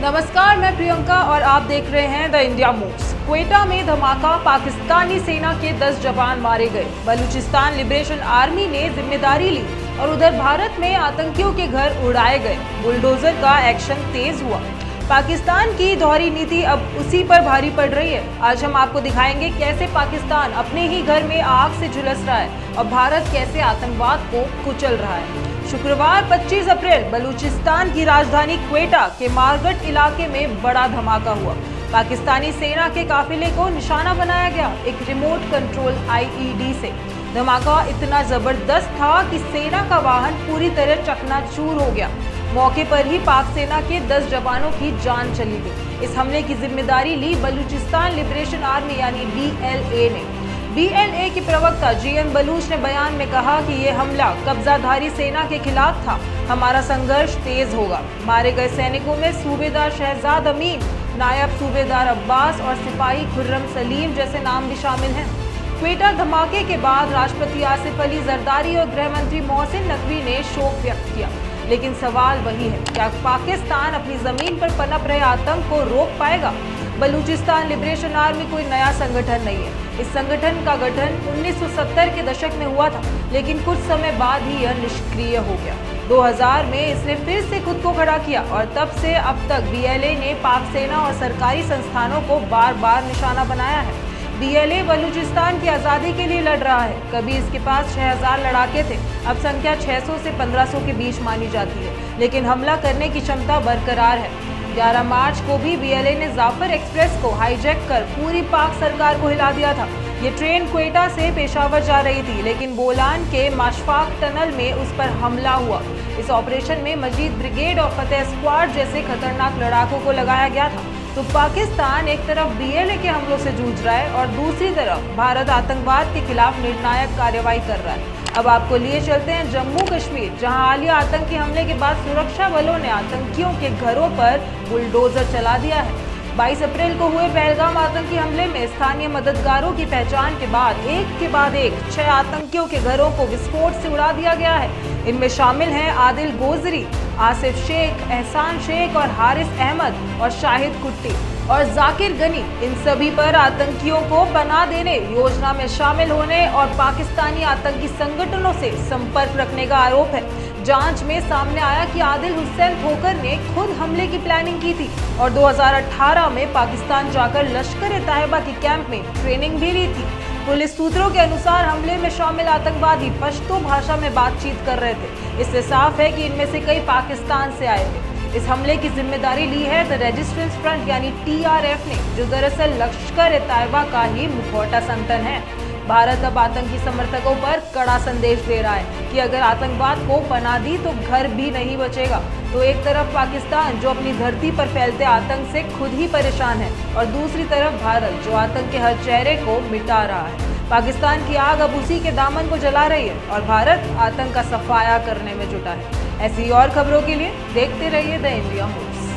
नमस्कार, मैं प्रियंका और आप देख रहे हैं द इंडिया मूव्स। क्वेटा में धमाका, पाकिस्तानी सेना के 10 जवान मारे गए। बलूचिस्तान लिबरेशन आर्मी ने जिम्मेदारी ली और उधर भारत में आतंकियों के घर उड़ाए गए। बुलडोजर का एक्शन तेज हुआ। पाकिस्तान की दोहरी नीति अब उसी पर भारी पड़ रही है। आज हम आपको दिखाएंगे कैसे पाकिस्तान अपने ही घर में आग से झुलस रहा है और भारत कैसे आतंकवाद को कुचल रहा है। शुक्रवार 25 अप्रैल बलूचिस्तान की राजधानी क्वेटा के मारगट इलाके में बड़ा धमाका हुआ। पाकिस्तानी सेना के काफिले को निशाना बनाया गया एक रिमोट कंट्रोल आईईडी से। धमाका इतना जबरदस्त था कि सेना का वाहन पूरी तरह चकनाचूर हो गया। मौके पर ही पाक सेना के 10 जवानों की जान चली गई। इस हमले की जिम्मेदारी ली बलूचिस्तान लिबरेशन आर्मी यानी BLA ने। BLA के प्रवक्ता GN बलूच ने बयान में कहा कि ये हमला कब्जाधारी सेना के खिलाफ था। हमारा संघर्ष तेज होगा। मारे गए सैनिकों में सूबेदार शहजाद अमीन, नायब सूबेदार अब्बास और सिपाही खुर्रम सलीम जैसे नाम भी शामिल हैं। क्वेटा धमाके के बाद राष्ट्रपति आसिफ अली जरदारी और गृह मंत्री मोहसिन नकवी ने शोक व्यक्त किया। लेकिन सवाल वही है, क्या पाकिस्तान अपनी जमीन पर पनप रहे आतंक को रोक पाएगा? बलूचिस्तान लिबरेशन आर्मी कोई नया संगठन नहीं है। इस संगठन का गठन 1970 के दशक में हुआ था, लेकिन कुछ समय बाद ही यह निष्क्रिय हो गया। 2000 में इसने फिर से खुद को खड़ा किया और तब से अब तक BLA ने पाक सेना और सरकारी संस्थानों को बार बार निशाना बनाया है। BLA बलूचिस्तान की आज़ादी के लिए लड़ रहा है। कभी इसके पास 6000 लड़ाके थे, अब संख्या 600 से 1500 के बीच मानी जाती है, लेकिन हमला करने की क्षमता बरकरार है। 11 मार्च को भी BLA ने जाफर एक्सप्रेस को हाईजैक कर पूरी पाक सरकार को हिला दिया था। ये ट्रेन क्वेटा से पेशावर जा रही थी, लेकिन बोलान के माशफाक टनल में उस पर हमला हुआ। इस ऑपरेशन में मजीद ब्रिगेड और फतेह स्क्वाड जैसे खतरनाक लड़ाकों को लगाया गया था। तो पाकिस्तान एक तरफ BLA के हमलों से जूझ रहा है और दूसरी तरफ भारत आतंकवाद के खिलाफ निर्णायक कार्रवाई कर रहा है। अब आपको लिए चलते हैं जम्मू कश्मीर, जहां हालिया आतंकी हमले के बाद सुरक्षा बलों ने आतंकियों के घरों पर बुलडोजर चला दिया है। 22 अप्रैल को हुए पहलगाम आतंकी हमले में स्थानीय मददगारों की पहचान के बाद एक के बाद एक 6 आतंकियों के घरों को विस्फोट से उड़ा दिया गया है। इनमें शामिल हैं आदिल गोजरी, आसिफ शेख, एहसान शेख और हारिस अहमद और शाहिद कुट्टी और जाकिर गनी। इन सभी पर आतंकियों को पनाह देने, योजना में शामिल होने और पाकिस्तानी आतंकी संगठनों से संपर्क रखने का आरोप है। जांच में सामने आया कि आदिल हुसैन खोकर ने खुद हमले की प्लानिंग की थी और 2018 में पाकिस्तान जाकर लश्कर-ए-तैयबा के कैंप में ट्रेनिंग भी ली थी। पुलिस सूत्रों के अनुसार हमले में शामिल आतंकवादी पश्तो भाषा में बातचीत कर रहे थे। इससे साफ है कि इनमें से कई पाकिस्तान से आए थे। इस हमले की जिम्मेदारी ली है द रेजिस्टेंस फ्रंट यानी TRF ने, जो दरअसल लश्कर-ए-तैयबा का ही मुखौटा संगठन है। भारत अब आतंकी समर्थकों पर कड़ा संदेश दे रहा है कि अगर आतंकवाद को पनाह दी तो घर भी नहीं बचेगा। तो एक तरफ पाकिस्तान जो अपनी धरती पर फैलते आतंक से खुद ही परेशान है और दूसरी तरफ भारत जो आतंक के हर चेहरे को मिटा रहा है। पाकिस्तान की आग अब उसी के दामन को जला रही है और भारत आतंक का सफाया करने में जुटा है। ऐसी और खबरों के लिए देखते रहिए द इंडिया मूव्स।